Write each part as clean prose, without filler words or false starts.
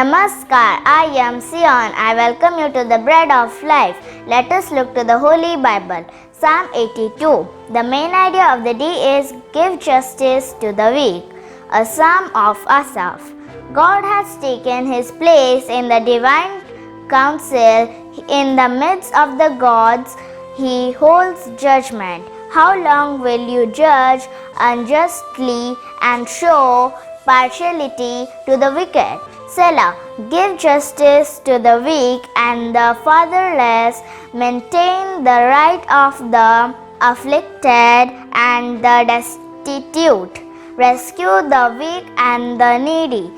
Namaskar, I am Sion. I welcome you to the Bread of Life. Let us look to the Holy Bible. Psalm 82. The main idea of the day is give justice to the weak. A psalm of Asaph. God has taken his place in the divine council. In the midst of the gods, he holds judgment. How long will you judge unjustly and show partiality to the wicked? Selah, give justice to the weak and the fatherless, maintain the right of the afflicted and the destitute, rescue the weak and the needy,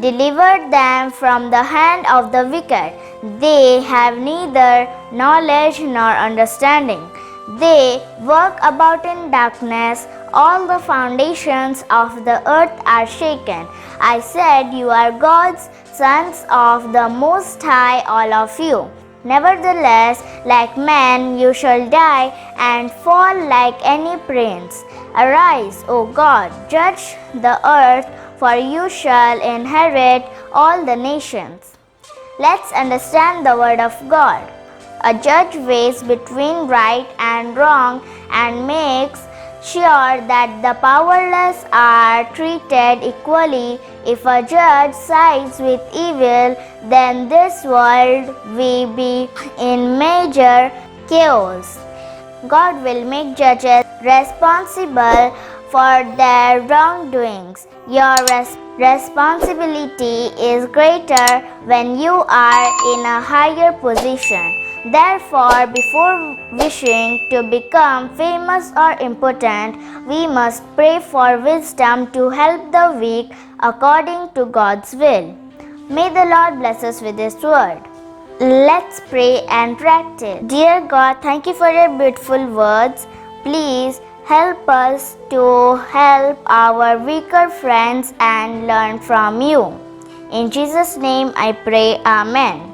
deliver them from the hand of the wicked. They have neither knowledge nor understanding. They work about in darkness. All the foundations of the earth are shaken. I said, you are God's sons of the Most High, all of you. Nevertheless, like men you shall die and fall like any prince. Arise, O God, judge the earth, for you shall inherit all the nations. Let's understand the word of God. A judge weighs between right and wrong and makes sure that the powerless are treated equally. If a judge sides with evil, then this world will be in major chaos. God will make judges responsible for their wrongdoings. Your responsibility is greater when you are in a higher position. Therefore, before wishing to become famous or important, we must pray for wisdom to help the weak according to God's will. May the Lord bless us with His word. Let's pray and practice. Dear God, thank you for your beautiful words. Please help us to help our weaker friends and learn from you. In Jesus' name I pray, Amen.